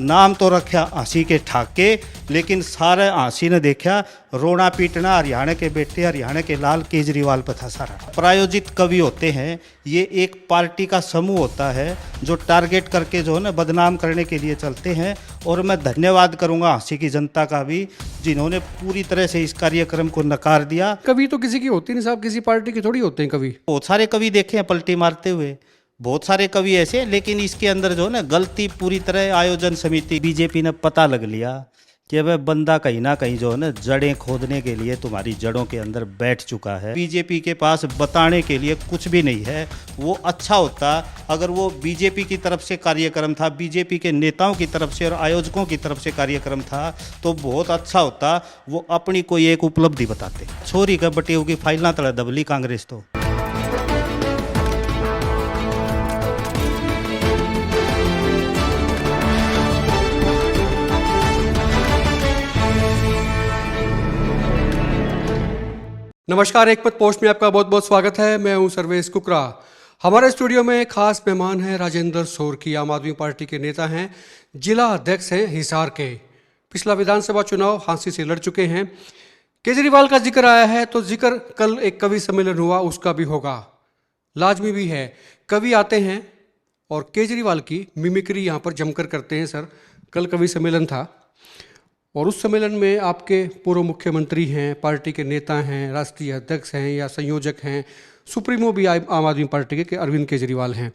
नाम तो रखा हंसी के ठाके, लेकिन सारे हंसी ने देखा रोना पीटना हरियाणा के बेटे हरियाणा के लाल केजरीवाल पर था सारा। प्रायोजित कवि होते हैं, ये एक पार्टी का समूह होता है जो टारगेट करके जो है ना बदनाम करने के लिए चलते हैं। और मैं धन्यवाद करूंगा हंसी की जनता का भी, जिन्होंने पूरी तरह से इस कार्यक्रम को नकार दिया। कवि तो किसी की होती नहीं साहब, किसी पार्टी के थोड़ी होते हैं कवि। बहुत सारे कवि देखे हैं पलटी मारते हुए, बहुत सारे कवि ऐसे, लेकिन इसके अंदर जो है ना गलती पूरी तरह आयोजन समिति बीजेपी ने पता लग लिया कि वह बंदा कहीं ना कहीं जो है ना जड़ें खोदने के लिए तुम्हारी जड़ों के अंदर बैठ चुका है। बीजेपी के पास बताने के लिए कुछ भी नहीं है। वो अच्छा होता अगर वो बीजेपी की तरफ से कार्यक्रम था, बीजेपी के नेताओं की तरफ से और आयोजकों की तरफ से कार्यक्रम था, तो बहुत अच्छा होता। वो अपनी कोई एक उपलब्धि बताते। छोरी का बटेऊ की फाइल तड़ा दबली कांग्रेस तो। नमस्कार, एक पद पोस्ट में आपका बहुत बहुत स्वागत है। मैं हूं सर्वेश कुकरा। हमारे स्टूडियो में खास मेहमान हैं राजेंद्र सोरकी, आम आदमी पार्टी के नेता हैं, जिला अध्यक्ष हैं हिसार के। पिछला विधानसभा चुनाव हांसी से लड़ चुके हैं। केजरीवाल का जिक्र आया है तो जिक्र कल एक कवि सम्मेलन हुआ उसका भी होगा, लाजमी भी है। कवि आते हैं और केजरीवाल की मिमिक्री यहाँ पर जमकर करते हैं। सर, कल कवि सम्मेलन था और उस सम्मेलन में आपके पूर्व मुख्यमंत्री हैं, पार्टी के नेता हैं, राष्ट्रीय अध्यक्ष हैं या संयोजक हैं, सुप्रीमो भी आम आदमी पार्टी के अरविंद केजरीवाल हैं।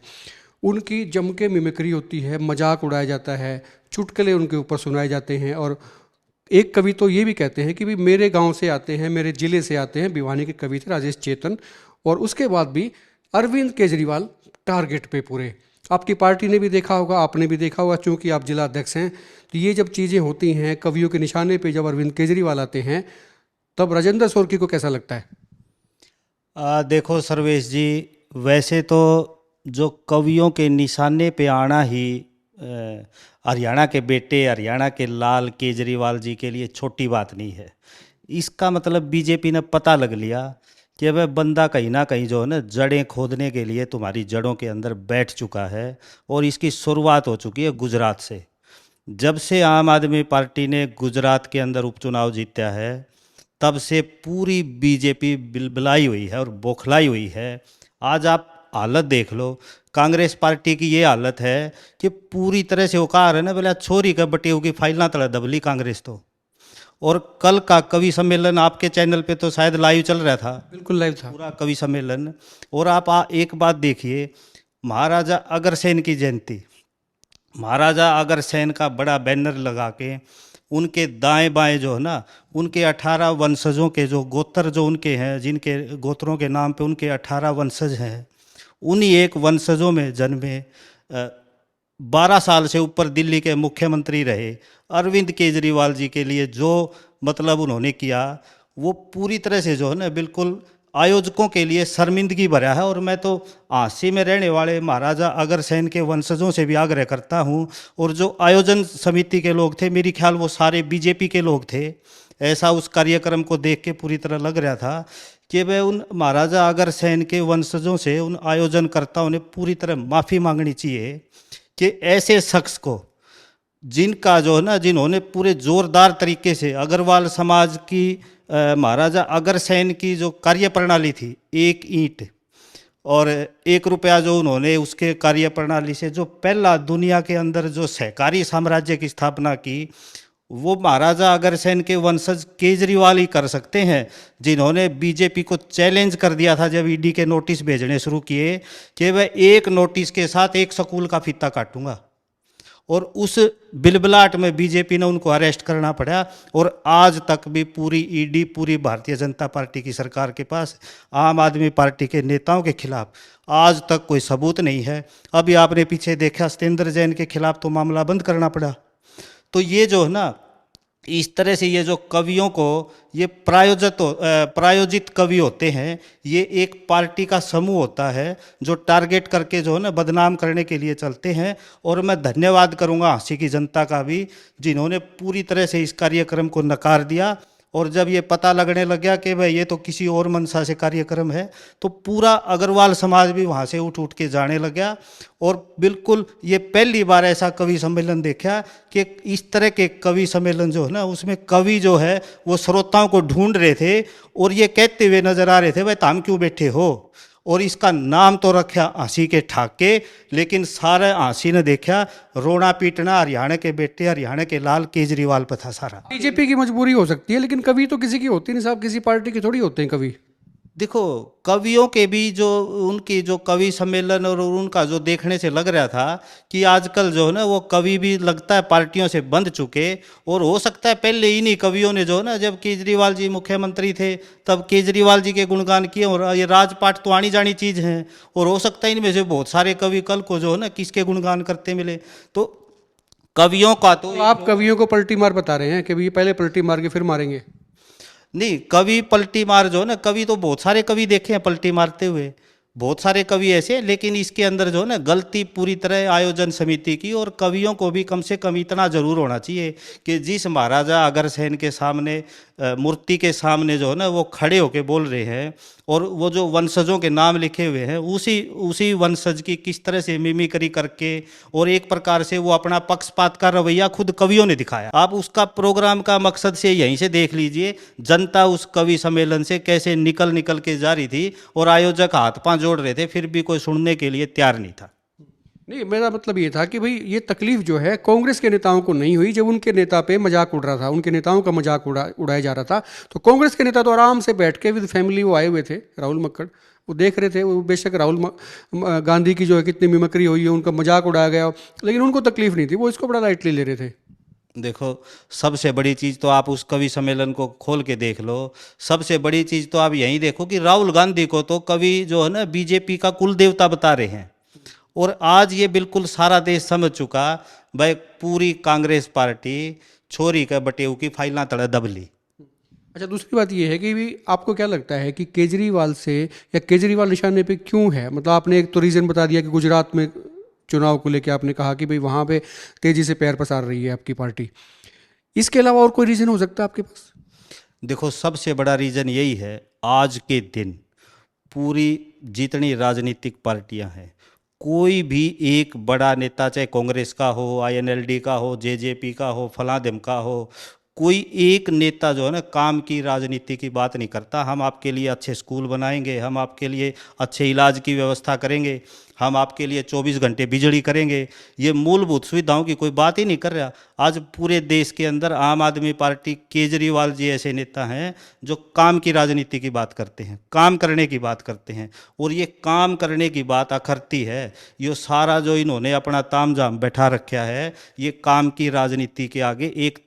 उनकी जम के मिमिक्री होती है, मजाक उड़ाया जाता है, चुटकुले उनके ऊपर सुनाए जाते हैं। और एक कवि तो ये भी कहते हैं कि भी मेरे गांव से आते हैं, मेरे ज़िले से आते हैं। भिवानी के कवि थे राजेश चेतन। और उसके बाद भी अरविंद केजरीवाल टारगेट पे पूरे। आपकी पार्टी ने भी देखा होगा, आपने भी देखा होगा, चूँकि आप जिला अध्यक्ष हैं। तो ये जब चीज़ें होती हैं, कवियों के निशाने पे जब अरविंद केजरीवाल आते हैं, तब राजेंद्र सोरकी को कैसा लगता है? देखो सर्वेश जी, वैसे तो जो कवियों के निशाने पे आना ही हरियाणा के बेटे हरियाणा के लाल केजरीवाल जी के लिए छोटी बात नहीं है। इसका मतलब बीजेपी ने पता लग लिया कि वह बंदा कहीं ना कहीं जो है ना जड़ें खोदने के लिए तुम्हारी जड़ों के अंदर बैठ चुका है। और इसकी शुरुआत हो चुकी है गुजरात से। जब से आम आदमी पार्टी ने गुजरात के अंदर उपचुनाव जीता है, तब से पूरी बीजेपी बिलबिलाई हुई है और बौखलाई हुई है। आज आप हालत देख लो, कांग्रेस पार्टी की ये हालत है कि पूरी तरह से वो कहा है ना, बोला छोरी का बटेऊ की फाइल तड़ा दबली कांग्रेस तो। और कल का कवि सम्मेलन आपके चैनल पे तो शायद लाइव चल रहा था। बिल्कुल लाइव था पूरा कवि सम्मेलन। और आप एक बात देखिए, महाराजा अग्रसेन की जयंती, महाराजा अग्रसेन का बड़ा बैनर लगा के उनके दाएं बाएं जो है ना, उनके 18 वंशजों के जो गोत्र जो उनके हैं, जिनके गोत्रों के नाम पे उनके 18 वंशज हैं, उन्हीं एक वंशजों में जन्मे 12 साल से ऊपर दिल्ली के मुख्यमंत्री रहे अरविंद केजरीवाल जी के लिए जो मतलब उन्होंने किया, वो पूरी तरह से जो है ना बिल्कुल आयोजकों के लिए शर्मिंदगी भरा है। और मैं तो हांसी में रहने वाले महाराजा अग्रसेन के वंशजों से भी आग्रह करता हूं, और जो आयोजन समिति के लोग थे, मेरी ख्याल वो सारे बीजेपी के लोग थे, ऐसा उस कार्यक्रम को देख के पूरी तरह लग रहा था कि वह उन महाराजा अग्रसेन के वंशजों से, उन आयोजनकर्ताओं ने पूरी तरह माफ़ी मांगनी चाहिए कि ऐसे शख्स को, जिनका जो है ना, जिन्होंने पूरे ज़ोरदार तरीके से अग्रवाल समाज की महाराजा अग्रसेन की जो कार्य प्रणाली थी, एक ईंट और 1 रुपया, जो उन्होंने उसके कार्य प्रणाली से जो पहला दुनिया के अंदर जो सहकारी साम्राज्य की स्थापना की, वो महाराजा अग्रसेन के वंशज केजरीवाल ही कर सकते हैं, जिन्होंने बीजेपी को चैलेंज कर दिया था जब ईडी के नोटिस भेजने शुरू किए कि वह एक नोटिस के साथ एक स्कूल का फीता काटूंगा। और उस बिलबिलाट में बीजेपी ने उनको अरेस्ट करना पड़ा। और आज तक भी पूरी ईडी, पूरी भारतीय जनता पार्टी की सरकार के पास आम आदमी पार्टी के नेताओं के खिलाफ आज तक कोई सबूत नहीं है। अभी आपने पीछे देखा, सत्येंद्र जैन के खिलाफ तो मामला बंद करना पड़ा। तो ये जो है ना, इस तरह से ये जो कवियों को, ये प्रायोजित कवि होते हैं, ये एक पार्टी का समूह होता है जो टारगेट करके जो है ना बदनाम करने के लिए चलते हैं। और मैं धन्यवाद करूंगा हंसी की जनता का भी, जिन्होंने पूरी तरह से इस कार्यक्रम को नकार दिया और जब ये पता लगने लग गया कि भाई ये तो किसी और मंशा से कार्यक्रम है, तो पूरा अग्रवाल समाज भी वहाँ से उठ उठ के जाने लग गया। और बिल्कुल ये पहली बार ऐसा कवि सम्मेलन देखा कि इस तरह के कवि सम्मेलन जो है ना, उसमें कवि जो है वो श्रोताओं को ढूंढ रहे थे और ये कहते हुए नजर आ रहे थे, भाई तुम क्यों बैठे हो। और इसका नाम तो रखा हंसी के ठाके, लेकिन सारा हंसी ने देखा रोना पीटना हरियाणा के बेटे हरियाणा के लाल केजरीवाल पर था सारा। बीजेपी की मजबूरी हो सकती है, लेकिन कवि तो किसी की होती नहीं साहब, किसी पार्टी के थोड़ी होते हैं कवि। देखो कवियों के भी जो उनकी जो कवि सम्मेलन और उनका जो देखने से लग रहा था कि आजकल जो है ना वो कवि भी लगता है पार्टियों से बंध चुके। और हो सकता है पहले इन्हीं कवियों ने जो है ना, जब केजरीवाल जी मुख्यमंत्री थे तब केजरीवाल जी के गुणगान किए, और ये राजपाट तो आनी जानी चीज़ है। और हो सकता है इनमें से बहुत सारे कवि कल को जो है ना किसके गुणगान करते मिले। तो कवियों का तो आप कवियों को पलटी मार बता रहे हैं कि ये पहले पलटी मार के फिर मारेंगे। नहीं, कवि पलटी मार जो है ना, कवि तो बहुत सारे कवि देखे हैं पलटी मारते हुए, बहुत सारे कवि ऐसे। लेकिन इसके अंदर जो है ना गलती पूरी तरह आयोजन समिति की। और कवियों को भी कम से कम इतना जरूर होना चाहिए कि जिस महाराजा अग्रसेन के सामने मूर्ति के सामने जो है ना वो खड़े होके बोल रहे हैं, और वो जो वंशजों के नाम लिखे हुए हैं उसी वंशज की किस तरह से मिमिक्री करके, और एक प्रकार से वो अपना पक्षपात का रवैया खुद कवियों ने दिखाया। आप उसका प्रोग्राम का मकसद से यहीं से देख लीजिए, जनता उस कवि सम्मेलन से कैसे निकल निकल के जा रही थी, और आयोजक हाथ पांव जोड़ रहे थे, फिर भी कोई सुनने के लिए तैयार नहीं था। नहीं, मेरा मतलब ये था कि भाई ये तकलीफ जो है कांग्रेस के नेताओं को नहीं हुई जब उनके नेता पे मजाक उड़ रहा था, उनके नेताओं का मजाक उड़ाया जा रहा था। तो कांग्रेस के नेता तो आराम से बैठ के विद फैमिली वो आए हुए थे, राहुल मक्कड़, वो देख रहे थे। वो बेशक गांधी की जो है कितनी मिमिक्री हुई है, उनका मजाक उड़ाया गया, लेकिन उनको तकलीफ नहीं थी, वो इसको बड़ा लाइटली ले रहे थे। देखो सबसे बड़ी चीज़ तो आप उस कवि सम्मेलन को खोल के देख लो। सबसे बड़ी चीज़ तो आप यहीं देखो कि राहुल गांधी को तो कवि जो है ना बीजेपी का कुल देवता बता रहे हैं। और आज ये बिल्कुल सारा देश समझ चुका, भाई पूरी कांग्रेस पार्टी छोरी का बटेऊ की फाइलां तड़े दब ली। अच्छा, दूसरी बात ये है कि भी आपको क्या लगता है कि केजरीवाल से या केजरीवाल निशाने पे क्यों है? मतलब आपने एक तो रीज़न बता दिया कि गुजरात में चुनाव को लेकर आपने कहा कि भाई वहाँ पे तेज़ी से पैर पसार रही है आपकी पार्टी। इसके अलावा और कोई रीज़न हो सकता है आपके पास? देखो सबसे बड़ा रीज़न यही है, आज के दिन पूरी जितनी राजनीतिक पार्टियां हैं, कोई भी एक बड़ा नेता, चाहे कांग्रेस का हो, आईएनएलडी का हो, जेजेपी का हो, फलादेम का हो, कोई एक नेता जो है ना काम की राजनीति की बात नहीं करता। हम आपके लिए अच्छे स्कूल बनाएंगे, हम आपके लिए अच्छे इलाज की व्यवस्था करेंगे, हम आपके लिए 24 घंटे बिजली करेंगे, ये मूलभूत सुविधाओं की कोई बात ही नहीं कर रहा। आज पूरे देश के अंदर आम आदमी पार्टी, केजरीवाल जी ऐसे नेता हैं जो काम की राजनीति की बात करते हैं, काम करने की बात करते हैं। और ये काम करने की बात अखरती है, ये सारा जो इन्होंने अपना तामझाम बैठा रखा है, ये काम की राजनीति के आगे एक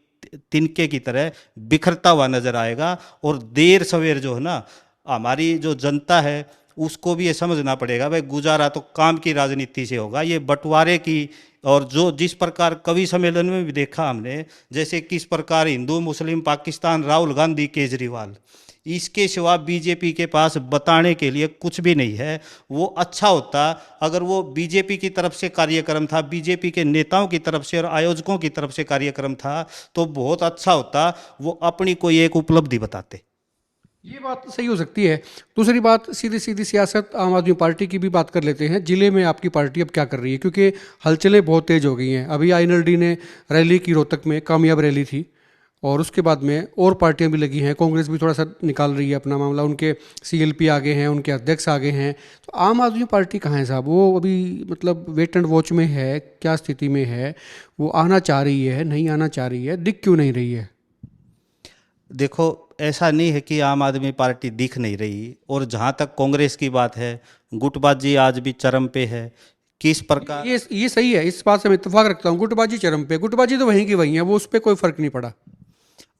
तिनके की तरह बिखरता हुआ नजर आएगा। और देर सवेर जो है ना हमारी जो जनता है उसको भी ये समझना पड़ेगा, भाई गुजारा तो काम की राजनीति से होगा, ये बंटवारे की। और जो जिस प्रकार कवि सम्मेलन में भी देखा हमने, जैसे किस प्रकार हिंदू मुस्लिम पाकिस्तान, राहुल गांधी केजरीवाल, इसके सिवा बीजेपी के पास बताने के लिए कुछ भी नहीं है। वो अच्छा होता अगर वो बीजेपी की तरफ से कार्यक्रम था, बीजेपी के नेताओं की तरफ से और आयोजकों की तरफ से कार्यक्रम था, तो बहुत अच्छा होता, वो अपनी कोई एक उपलब्धि बताते। ये बात सही हो सकती है। दूसरी बात, सीधी सीधी सियासत आम आदमी पार्टी की भी बात कर लेते हैं। जिले में आपकी पार्टी अब क्या कर रही है? क्योंकि हलचलें बहुत तेज हो गई हैं। अभी आईएनएलडी ने रैली की, रोहतक में कामयाब रैली थी, और उसके बाद में और पार्टियां भी लगी हैं। कांग्रेस भी थोड़ा सा निकाल रही है अपना मामला, उनके सीएलपी आगे हैं, उनके अध्यक्ष आगे हैं। तो आम आदमी पार्टी कहाँ है साहब? वो अभी मतलब वेट एंड वॉच में है, क्या स्थिति में है? वो आना चाह रही है, नहीं आना चाह रही है, दिख क्यों नहीं रही है? देखो ऐसा नहीं है कि आम आदमी पार्टी दिख नहीं रही। और जहाँ तक कांग्रेस की बात है, गुटबाजी आज भी चरम पे है। किस प्रकार ये सही है, इस बात से मैं इत्तेफाक रखता हूँ। गुटबाजी चरम पे, गुटबाजी तो वहीं की वहीं है, वो उस पर कोई फर्क नहीं पड़ा।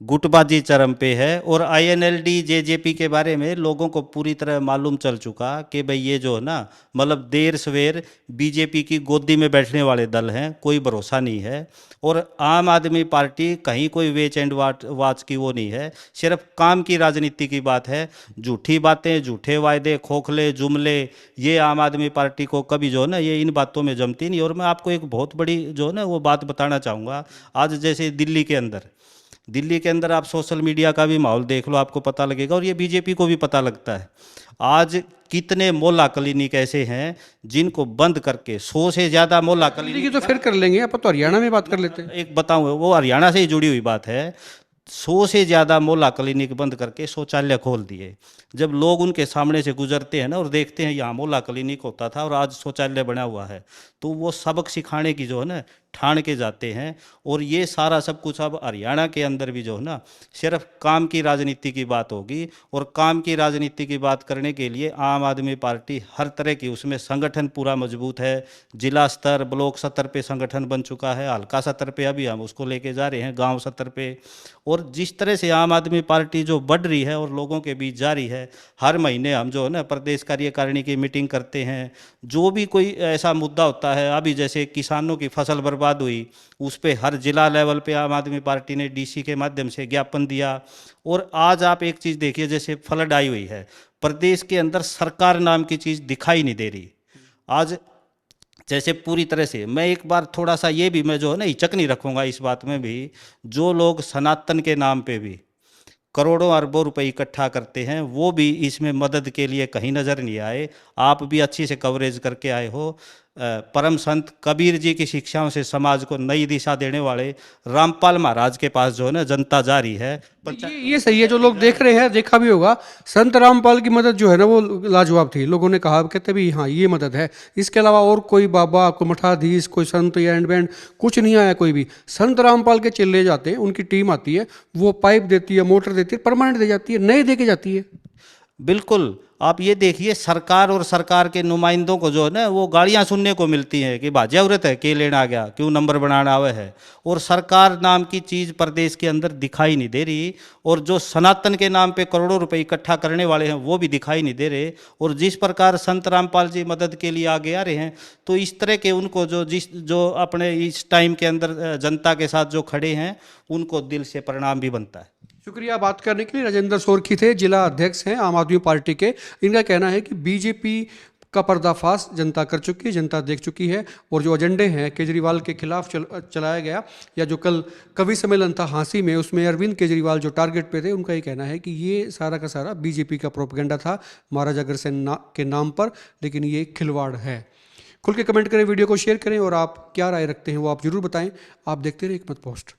गुटबाजी चरम पे है। और आईएनएलडी जेजेपी के बारे में लोगों को पूरी तरह मालूम चल चुका कि भाई ये जो है ना मतलब देर सवेर बीजेपी की गोदी में बैठने वाले दल हैं, कोई भरोसा नहीं है। और आम आदमी पार्टी कहीं कोई वेच एंड वाच की वो नहीं है, सिर्फ काम की राजनीति की बात है। झूठी बातें, झूठे वायदे, खोखले जुमले, ये आम आदमी पार्टी को कभी जो है ना ये इन बातों में जमती नहीं। और मैं आपको एक बहुत बड़ी जो है ना वो बात बताना चाहूँगा। आज जैसे दिल्ली के अंदर दिल्ली के अंदर आप सोशल मीडिया का भी माहौल देख लो, आपको पता लगेगा, और ये बीजेपी को भी पता लगता है। आज कितने मोहल्ला क्लिनिक ऐसे हैं जिनको बंद करके 100 से ज़्यादा मोहल्ला दिल्ली क्लिनिक, की तो फिर कर लेंगे, अपन तो हरियाणा में बात कर लेते हैं। एक बताऊं, वो हरियाणा से ही जुड़ी हुई बात है। 100 से ज़्यादा मोहल्ला क्लिनिक बंद करके शौचालय खोल दिए। जब लोग उनके सामने से गुजरते हैं ना और देखते हैं यहाँ मोहल्ला क्लिनिक होता था और आज शौचालय बना हुआ है, तो वो सबक सिखाने की जो है ना ठान के जाते हैं। और ये सारा सब कुछ अब हरियाणा के अंदर भी जो है ना सिर्फ काम की राजनीति की बात होगी, और काम की राजनीति की बात करने के लिए आम आदमी पार्टी हर तरह की, उसमें संगठन पूरा मजबूत है। जिला स्तर, ब्लॉक स्तर पे संगठन बन चुका है, हल्का स्तर पे अभी हम उसको लेके जा रहे हैं, गांव स्तर पे। और जिस तरह से आम आदमी पार्टी जो बढ़ रही है और लोगों के बीच जा रही है, हर महीने हम जो है ना प्रदेश कार्यकारिणी की मीटिंग करते हैं। जो भी कोई ऐसा मुद्दा होता है, अभी जैसे किसानों की फसल बर्बाद हुई, उस पे हर जिला लेवल पे आम आदमी पार्टी ने डीसी के माध्यम से ज्ञापन दिया। और आज आप एक चीज़ देखिए, जैसे फ्लड आई हुई है प्रदेश के अंदर, सरकार नाम की चीज़ दिखाई नहीं दे रही। आज जैसे पूरी तरह से, मैं एक बार थोड़ा सा ये भी मैं जो है ना हिचक नहीं रखूँगा इस बात में भी, जो लोग सनातन के नाम पे भी करोड़ों अरबों रुपए इकट्ठा करते हैं, वो भी इसमें मदद के लिए कहीं नज़र नहीं आए। आप भी अच्छी से कवरेज करके आए हो। परम संत कबीर जी की शिक्षाओं से समाज को नई दिशा देने वाले रामपाल महाराज के पास जो है ना जनता जा रही है। ये सही है, जो लोग देख रहे हैं, देखा भी होगा, संत रामपाल की मदद जो है ना वो लाजवाब थी। लोगों ने कहा, कहते भी हाँ ये मदद है, इसके अलावा और कोई बाबा, कोई मठाधीश, कोई संत या एंड बैंड कुछ नहीं आया कोई भी। संत रामपाल के चेले जाते हैं, उनकी टीम आती है, वो पाइप देती है, मोटर देती है, परमानेंट दे जाती है, नए दे के जाती है। बिल्कुल, आप ये देखिए, सरकार और सरकार के नुमाइंदों को जो है ना वो गालियां सुनने को मिलती हैं कि भाजपा औरत है, के लेना आ गया, क्यों नंबर बनाना आवे है। और सरकार नाम की चीज़ प्रदेश के अंदर दिखाई नहीं दे रही, और जो सनातन के नाम पे करोड़ों रुपए इकट्ठा करने वाले हैं वो भी दिखाई नहीं दे रहे। और जिस प्रकार संत रामपाल जी मदद के लिए आगे आ रहे हैं, तो इस तरह के उनको जो अपने इस टाइम के अंदर जनता के साथ जो खड़े हैं, उनको दिल से प्रणाम भी बनता है। शुक्रिया बात करने के लिए। राजेंद्र सोरकी थे, जिला अध्यक्ष हैं आम आदमी पार्टी के। इनका कहना है कि बीजेपी का पर्दाफाश जनता कर चुकी है, जनता देख चुकी है, और जो एजेंडे हैं केजरीवाल के खिलाफ चलाया गया, या जो कल कवि सम्मेलन था हाँसी में, उसमें अरविंद केजरीवाल जो टारगेट पे थे, उनका ये कहना है कि ये सारा का सारा बीजेपी का प्रोपेगेंडा था महाराजा अग्रसेन के नाम पर, लेकिन ये खिलवाड़ है। खुल के कमेंट करें, वीडियो को शेयर करें, और आप क्या राय रखते हैं वो आप जरूर बताएं। आप देखते रहे एकमत पोस्ट।